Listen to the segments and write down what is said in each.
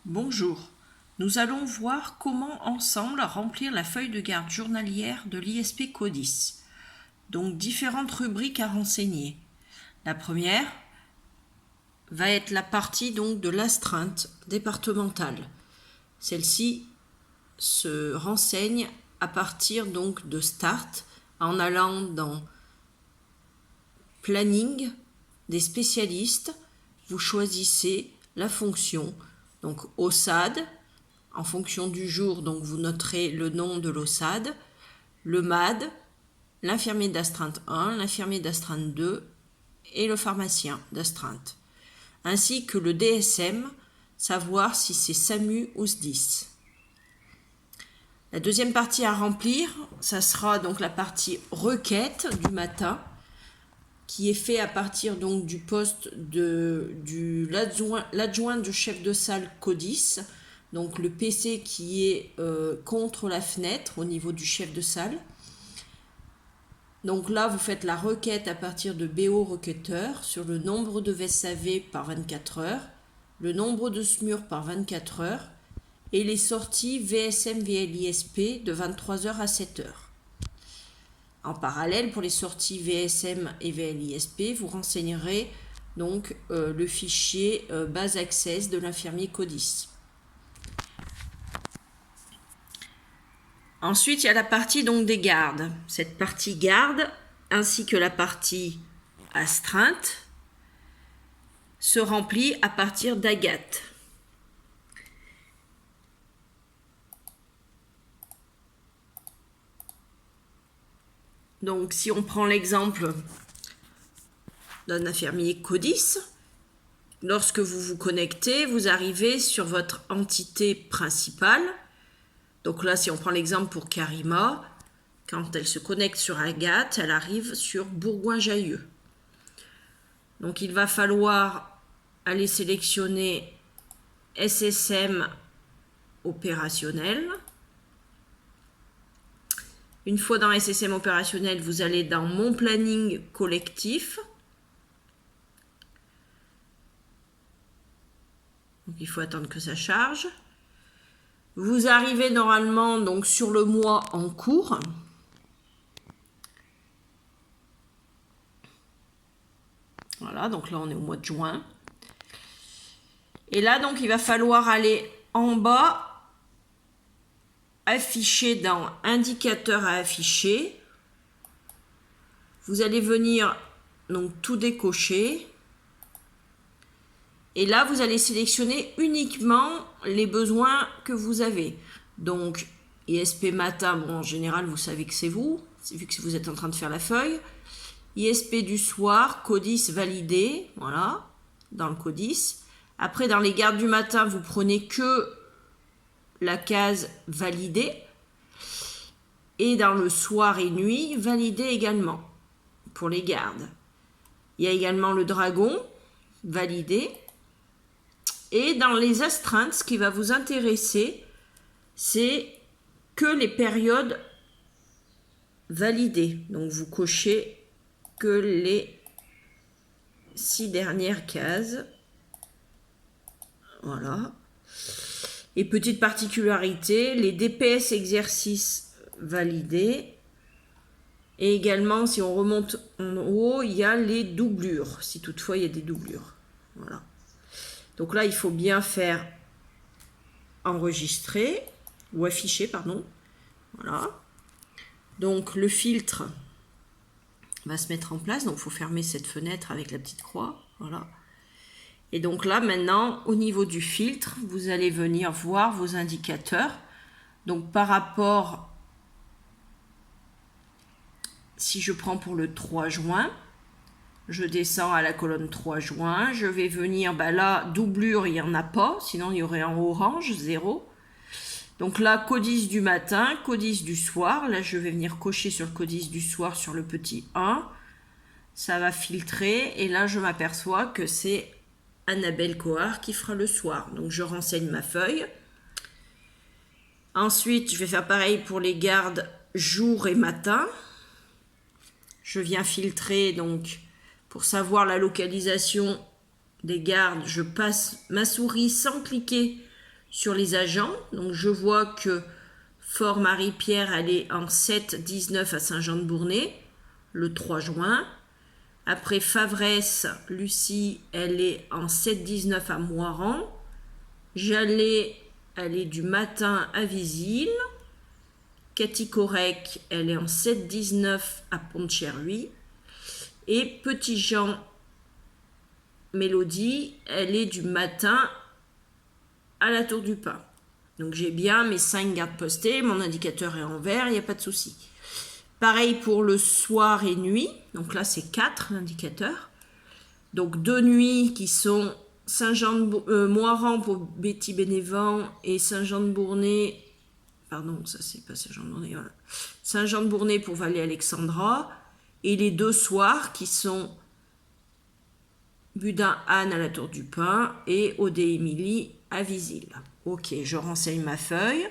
Bonjour, nous allons voir comment ensemble remplir la feuille de garde journalière de l'ISP CODIS. Donc différentes rubriques à renseigner. La première va être la partie donc de l'astreinte départementale. Celle-ci se renseigne à partir donc de Start en allant dans Planning des spécialistes. Vous choisissez la fonction donc OSAD. En fonction du jour, donc vous noterez le nom de l'OSAD, le MAD, l'infirmier d'astreinte 1, l'infirmier d'astreinte 2 et le pharmacien d'astreinte, ainsi que le DSM, savoir si c'est SAMU ou SDIS. La deuxième partie à remplir, ça sera donc la partie requête du matin, qui est fait à partir donc du poste de l'adjoint du chef de salle CODIS, donc le PC qui est contre la fenêtre au niveau du chef de salle. Donc là, vous faites la requête à partir de BO requêteur sur le nombre de VSAV par 24 heures, le nombre de SMUR par 24 heures et les sorties VSM VLISP de 23 heures à 7 heures. En parallèle, pour les sorties VSM et VLISP, vous renseignerez donc le fichier base access de l'infirmier CODIS. Ensuite, il y a la partie donc des gardes. Cette partie garde, ainsi que la partie astreinte, se remplit à partir d'Agathe. Donc, si on prend l'exemple d'un infirmier CODIS, lorsque vous vous connectez, vous arrivez sur votre entité principale. Donc là, si on prend l'exemple pour Karima, quand elle se connecte sur Agathe, elle arrive sur Bourgoin-Jallieu. Donc il va falloir aller sélectionner SSM opérationnel. Une fois dans SSM opérationnel, vous allez dans Mon planning collectif. Donc il faut attendre que ça charge. Vous arrivez normalement donc sur le mois en cours. Voilà, donc là on est au mois de juin. Et là donc il va falloir aller en bas, afficher dans indicateur à afficher. Vous allez venir donc tout décocher. Et là, vous allez sélectionner uniquement les besoins que vous avez. Donc, ISP matin, bon, en général, vous savez que c'est vous, vu que vous êtes en train de faire la feuille. ISP du soir, CODIS validé, voilà, dans le CODIS. Après, dans les gardes du matin, vous prenez que la case validée. Et dans le soir et nuit, validé également, pour les gardes. Il y a également le dragon, validé. Et dans les astreintes, ce qui va vous intéresser, c'est que les périodes validées. Donc vous cochez que les 6 dernières cases. Voilà. Et petite particularité, les DPS exercices validés. Et également, si on remonte en haut, il y a les doublures, si toutefois il y a des doublures. Voilà. Donc là, il faut bien faire enregistrer ou afficher, pardon. Voilà. Donc le filtre va se mettre en place. Donc il faut fermer cette fenêtre avec la petite croix. Voilà. Et donc là, maintenant, au niveau du filtre, vous allez venir voir vos indicateurs. Donc par rapport, si je prends pour le 3 juin, je descends à la colonne 3 juin, je vais venir, là, doublure, il n'y en a pas, sinon il y aurait en orange, 0. Donc là, CODIS du matin, CODIS du soir, là je vais venir cocher sur le CODIS du soir sur le petit 1, ça va filtrer, et là je m'aperçois que c'est Annabelle Coard qui fera le soir. Donc je renseigne ma feuille. Ensuite, je vais faire pareil pour les gardes jour et matin. Je viens filtrer donc... Pour savoir la localisation des gardes, je passe ma souris sans cliquer sur les agents. Donc je vois que Fort Marie-Pierre, elle est en 7-19 à Saint-Jean-de-Bournay, le 3 juin. Après Favresse, Lucie, elle est en 7-19 à Moiran. Jallet, elle est du matin à Visil. Cathy Correc, elle est en 7-19 à Pont-de-Cherhuis. Et Petit Jean Mélodie, elle est du matin à la Tour du Pin. Donc j'ai bien mes 5 gardes postés, mon indicateur est en vert, il n'y a pas de souci. Pareil pour le soir et nuit, donc là c'est 4 indicateurs. Donc 2 nuits qui sont Moiran pour Betty Bénévent et Saint-Jean-de-Bournay, pardon, ça c'est pas Saint-Jean-de-Bournay, voilà. Saint-Jean-de-Bournay pour Vallée-Alexandra, et les 2 soirs qui sont Budin-Anne à la Tour du Pin et Odé-Émilie à Visil. Ok, je renseigne ma feuille.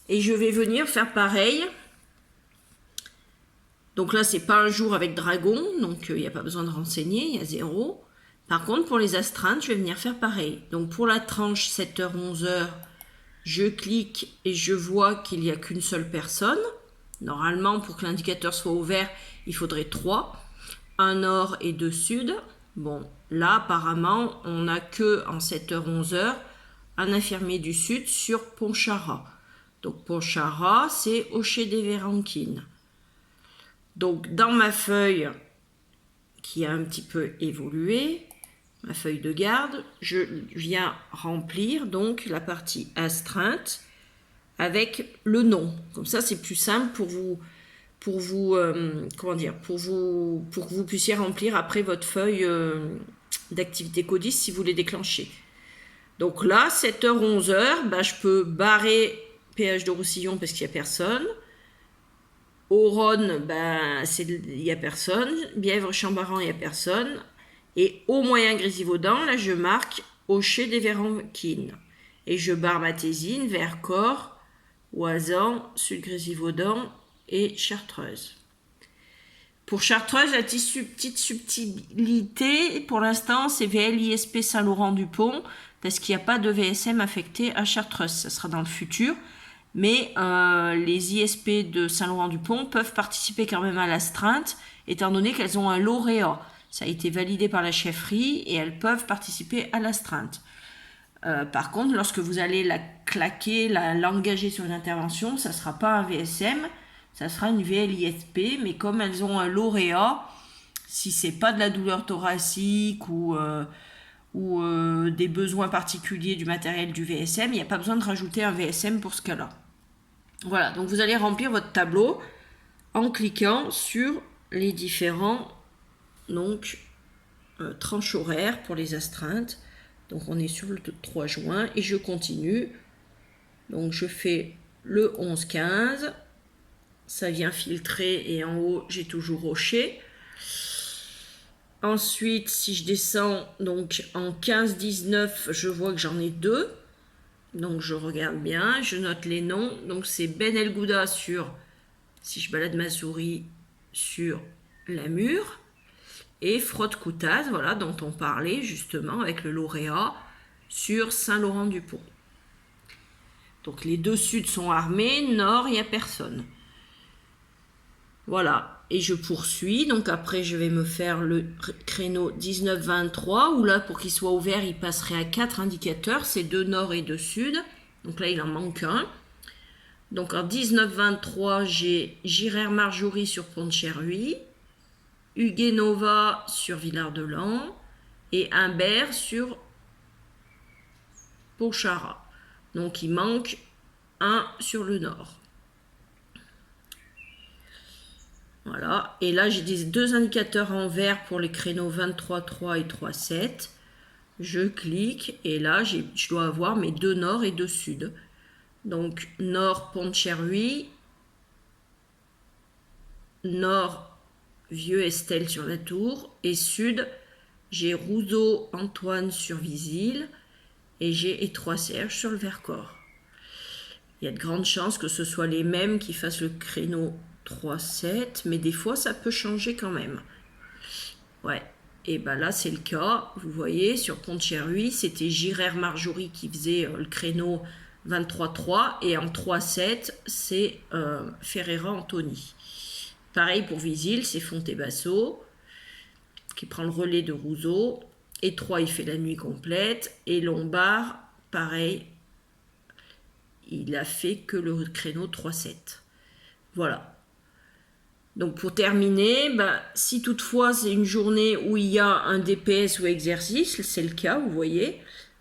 Et je vais venir faire pareil. Donc là, c'est pas un jour avec dragon, donc il n'y a pas besoin de renseigner, il y a 0. Par contre, pour les astreintes, je vais venir faire pareil. Donc pour la tranche 7h-11h, je clique et je vois qu'il n'y a qu'une seule personne. Normalement, pour que l'indicateur soit ouvert, il faudrait 3. Un nord et 2 sud. Bon, là, apparemment, on n'a que en 7h-11h un infirmier du sud sur Pontcharrat. Donc Pontcharrat, c'est Aucher des Véranquines. Donc dans ma feuille qui a un petit peu évolué, ma feuille de garde, je viens remplir donc la partie astreinte avec le nom. Comme ça, c'est plus simple pour que vous puissiez remplir après votre feuille d'activité codiste si vous les déclenchez. Donc là, 7h-11h, je peux barrer péage de Roussillon parce qu'il n'y a personne. Oronne, il n'y a personne. Bièvre-Chambaran, il n'y a personne. Et au moyen Grésivaudan, là, je marque Aucher des Véranquines. Et je barre Matésine, Vercors, Oisan, Sud-Grésivaudan et Chartreuse. Pour Chartreuse, la petite subtilité, pour l'instant, c'est VLISP Saint-Laurent-du-Pont, parce qu'il n'y a pas de VSM affecté à Chartreuse. Ça sera dans le futur. Mais les ISP de Saint-Laurent-du-Pont peuvent participer quand même à l'astreinte, étant donné qu'elles ont un lauréat. Ça a été validé par la chefferie et elles peuvent participer à l'astreinte. Par contre, lorsque vous allez la claquer, l'engager sur une intervention, ça ne sera pas un VSM, ça sera une VLISP, mais comme elles ont un lauréat, si ce n'est pas de la douleur thoracique ou des besoins particuliers du matériel du VSM, il n'y a pas besoin de rajouter un VSM pour ce cas-là. Voilà, donc vous allez remplir votre tableau en cliquant sur les différents tranches horaires pour les astreintes. Donc on est sur le 3 juin et je continue. Donc je fais le 11-15, ça vient filtrer et en haut j'ai toujours Aucher. Ensuite, si je descends donc en 15-19, je vois que j'en ai 2. Donc je regarde bien, je note les noms. Donc c'est Ben El Gouda sur, si je balade ma souris, sur la mur. Et Frotte Coutaz, voilà, dont on parlait justement avec le lauréat sur Saint-Laurent-du-Pont. Donc les 2 suds sont armés, nord, il n'y a personne. Voilà, et je poursuis. Donc après, je vais me faire le créneau 19-23, où là, pour qu'il soit ouvert, il passerait à 4 indicateurs. C'est 2 nord et 2 sud. Donc là, il en manque un. Donc en 19-23, j'ai Girard-Marjorie sur Pont-de-Cherhuis, Huguenova sur Villard-de-Lans et Humbert sur Pontcharrat. Donc il manque un sur le nord. Voilà, et là j'ai des 2 indicateurs en vert pour les créneaux 23-3 et 3-7. Je clique et là je dois avoir mes 2 nord et 2 sud. Donc nord Pont-de-Cherhuis, nord Vieux Estelle sur la Tour et sud j'ai Rousseau Antoine sur Visil et j'ai Étroit Serge sur le Vercors. Il y a de grandes chances que ce soit les mêmes qui fassent le créneau 3-7, mais des fois ça peut changer quand même. Ouais. Et ben là, c'est le cas. Vous voyez, sur Pont-de-Cherhuis, c'était Girard Marjorie qui faisait le créneau 23-3. Et en 3-7, c'est Ferreira Anthony. Pareil pour Visil, c'est Fontebasso qui prend le relais de Rousseau. Et 3, il fait la nuit complète. Et Lombard, pareil, il a fait que le créneau 3-7. Voilà. Donc pour terminer, si toutefois c'est une journée où il y a un DPS ou exercice, c'est le cas, vous voyez.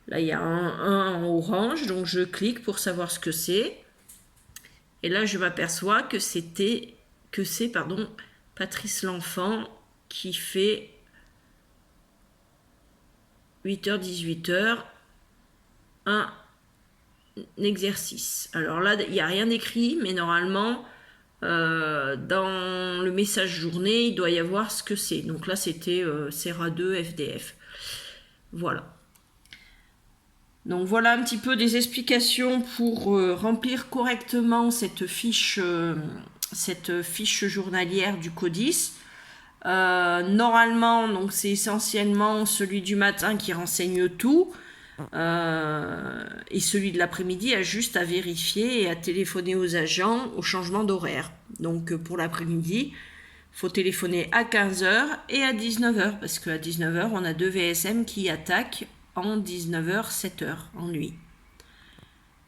Là, il y a un en orange, donc je clique pour savoir ce que c'est. Et là, je m'aperçois que c'est Patrice L'Enfant qui fait 8h-18h un exercice. Alors là, il n'y a rien d'écrit, mais normalement, dans le message journée, il doit y avoir ce que c'est. Donc là, c'était Serra 2 FDF. Voilà. Donc voilà un petit peu des explications pour remplir correctement cette fiche journalière du CODIS. Normalement, donc c'est essentiellement celui du matin qui renseigne tout. Et celui de l'après-midi a juste à vérifier et à téléphoner aux agents au changement d'horaire. Donc pour l'après-midi, il faut téléphoner à 15h et à 19h, parce qu'à 19h, on a 2 VSM qui attaquent en 19h, 7h en nuit.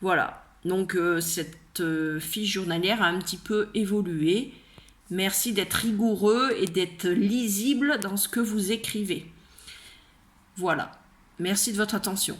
Voilà, donc cette fiche journalière a un petit peu évolué. Merci d'être rigoureux et d'être lisible dans ce que vous écrivez. Voilà. Merci de votre attention.